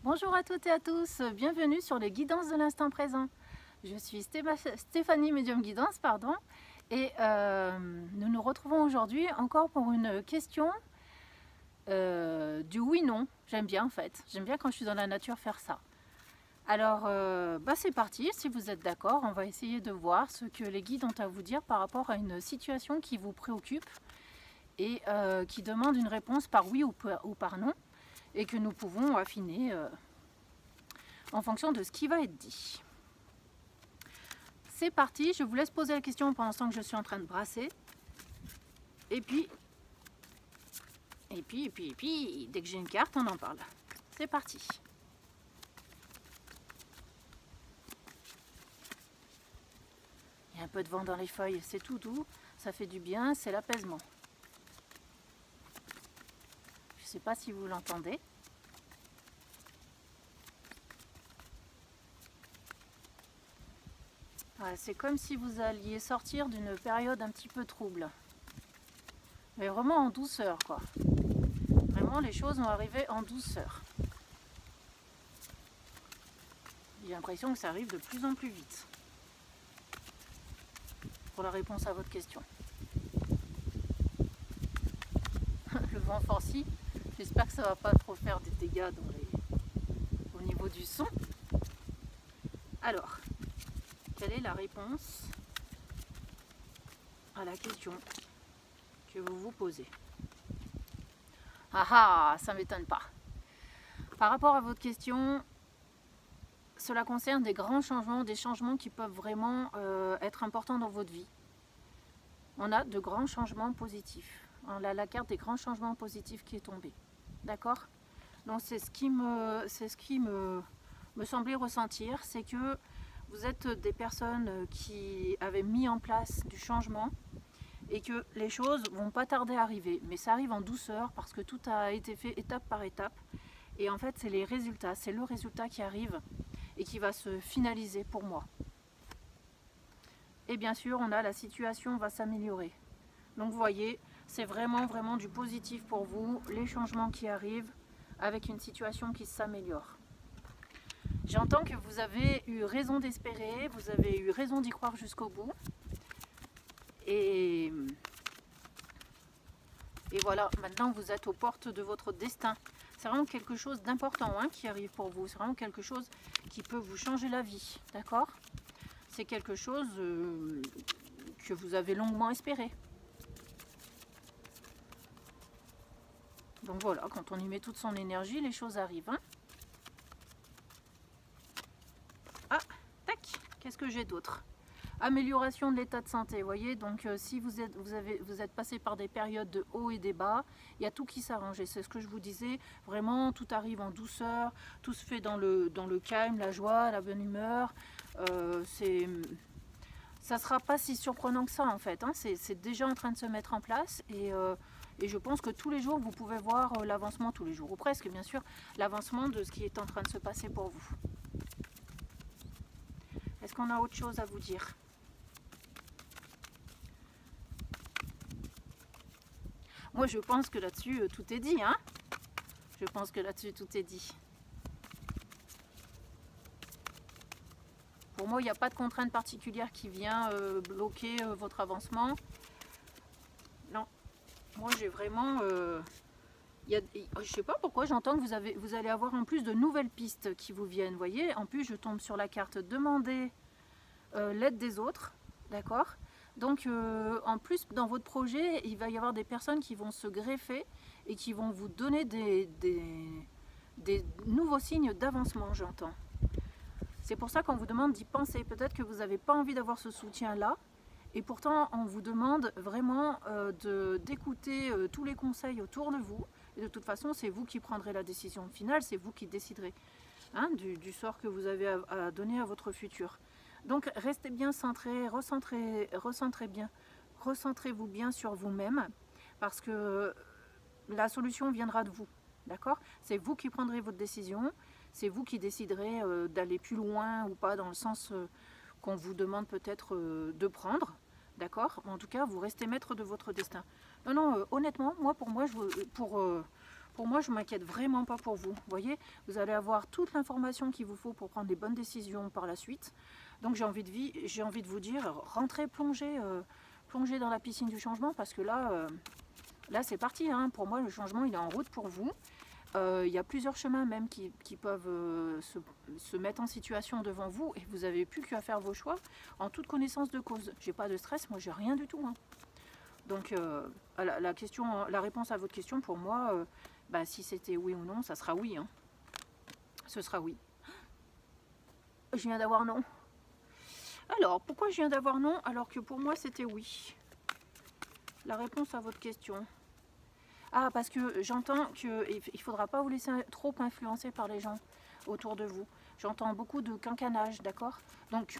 Bonjour à toutes et à tous, bienvenue sur les guidances de l'instant présent. Je suis Stéphanie Médium Guidance, pardon, et nous nous retrouvons aujourd'hui encore pour une question du oui-non. J'aime bien en fait, j'aime bien quand je suis dans la nature faire ça. Alors c'est parti, si vous êtes d'accord, on va essayer de voir ce que les guides ont à vous dire par rapport à une situation qui vous préoccupe et qui demande une réponse par oui ou par non, et que nous pouvons affiner en fonction de ce qui va être dit. C'est parti, je vous laisse poser la question pendant ce temps que je suis en train de brasser. Et puis, dès que j'ai une carte, on en parle. C'est parti. Il y a un peu de vent dans les feuilles, c'est tout doux, ça fait du bien, c'est l'apaisement. Je ne sais pas si vous l'entendez. C'est comme si vous alliez sortir d'une période un petit peu trouble. Mais vraiment en douceur, quoi. Vraiment, les choses vont arriver en douceur. J'ai l'impression que ça arrive de plus en plus vite. Pour la réponse à votre question. Le vent forci, j'espère que ça va pas trop faire des dégâts au niveau du son. Alors, quelle est la réponse à la question que vous vous posez? Ah, ça m'étonne pas. Par rapport à votre question, cela concerne des grands changements, des changements qui peuvent vraiment être importants dans votre vie. On a de grands changements positifs. On a la carte des grands changements positifs qui est tombée. D'accord? Donc c'est ce qui me semblait ressentir, c'est que vous êtes des personnes qui avaient mis en place du changement et que les choses vont pas tarder à arriver. Mais ça arrive en douceur parce que tout a été fait étape par étape. Et en fait, c'est les résultats, c'est le résultat qui arrive et qui va se finaliser pour moi. Et bien sûr, on a la situation va s'améliorer. Donc vous voyez, c'est vraiment du positif pour vous, les changements qui arrivent avec une situation qui s'améliore. J'entends que vous avez eu raison d'espérer, vous avez eu raison d'y croire jusqu'au bout. Et voilà, maintenant vous êtes aux portes de votre destin. C'est vraiment quelque chose d'important qui arrive pour vous. C'est vraiment quelque chose qui peut vous changer la vie, d'accord? C'est quelque chose que vous avez longuement espéré. Donc voilà, quand on y met toute son énergie, les choses arrivent. Ah, tac, qu'est-ce que j'ai d'autre? Amélioration de l'état de santé, vous voyez, donc si vous êtes passé par des périodes de hauts et des bas, il y a tout qui s'arrange, et c'est ce que je vous disais, vraiment tout arrive en douceur, tout se fait dans le calme, la joie, la bonne humeur, ça sera pas si surprenant que ça en fait, c'est déjà en train de se mettre en place, et je pense que tous les jours vous pouvez voir l'avancement, tous les jours, ou presque bien sûr, l'avancement de ce qui est en train de se passer pour vous. Est-ce qu'on a autre chose à vous dire? Moi, je pense que là-dessus, tout est dit. Je pense que là-dessus, tout est dit. Pour moi, il n'y a pas de contrainte particulière qui vient bloquer votre avancement. Non. Moi, j'ai vraiment... je ne sais pas pourquoi j'entends que vous allez avoir en plus de nouvelles pistes qui vous viennent. Vous voyez, en plus, je tombe sur la carte demander l'aide des autres. D'accord ? Donc en plus dans votre projet il va y avoir des personnes qui vont se greffer et qui vont vous donner des nouveaux signes d'avancement, j'entends. C'est pour ça qu'on vous demande d'y penser. Peut-être que vous n'avez pas envie d'avoir ce soutien là et pourtant on vous demande vraiment d'écouter tous les conseils autour de vous, et de toute façon c'est vous qui prendrez la décision finale, c'est vous qui déciderez du sort que vous avez à donner à votre futur. Donc restez bien centré, recentrez-vous bien sur vous-même, parce que la solution viendra de vous, d'accord? C'est vous qui prendrez votre décision, c'est vous qui déciderez d'aller plus loin ou pas dans le sens qu'on vous demande peut-être de prendre, d'accord? En tout cas, vous restez maître de votre destin. Non, honnêtement, pour pour moi, je m'inquiète vraiment pas pour vous. Vous voyez, vous allez avoir toute l'information qu'il vous faut pour prendre les bonnes décisions par la suite. Donc j'ai envie de vous dire, rentrez, plongez dans la piscine du changement, parce que là, là c'est parti. Hein. Pour moi, le changement, il est en route pour vous. Il y a plusieurs chemins même qui peuvent se mettre en situation devant vous, et vous n'avez plus qu'à faire vos choix en toute connaissance de cause. J'ai pas de stress, moi j'ai rien du tout. Hein. Donc la réponse à votre question, pour moi, bah, si c'était oui ou non, ça sera oui. Hein. Ce sera oui. Je viens d'avoir non. Alors, pourquoi je viens d'avoir non alors que pour moi c'était oui? La réponse à votre question. Ah, parce que j'entends qu'il ne faudra pas vous laisser trop influencer par les gens autour de vous. J'entends beaucoup de quinquennage, d'accord? Donc,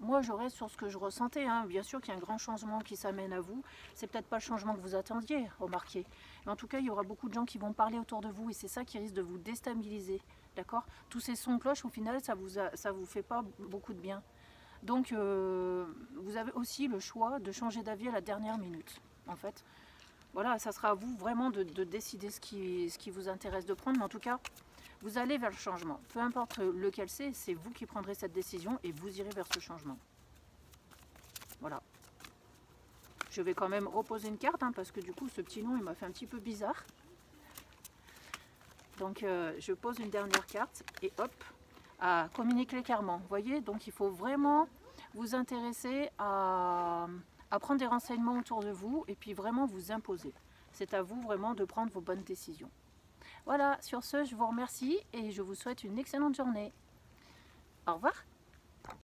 moi, je reste sur ce que je ressentais. Hein. Bien sûr qu'il y a un grand changement qui s'amène à vous. C'est peut-être pas le changement que vous attendiez, remarquez. Mais en tout cas, il y aura beaucoup de gens qui vont parler autour de vous, et c'est ça qui risque de vous déstabiliser, d'accord? Tous ces sons de cloche, au final, ça vous fait pas beaucoup de bien. Donc, vous avez aussi le choix de changer d'avis à la dernière minute, en fait. Voilà, ça sera à vous vraiment de décider ce qui vous intéresse de prendre. Mais en tout cas, vous allez vers le changement. Peu importe lequel c'est vous qui prendrez cette décision et vous irez vers ce changement. Voilà. Je vais quand même reposer une carte, hein, parce que du coup, ce petit nom, il m'a fait un petit peu bizarre. Donc, je pose une dernière carte et hop, à communiquer clairement. Vous voyez, donc il faut vraiment vous intéresser à prendre des renseignements autour de vous et puis vraiment vous imposer. C'est à vous vraiment de prendre vos bonnes décisions. Voilà, sur ce, je vous remercie et je vous souhaite une excellente journée. Au revoir.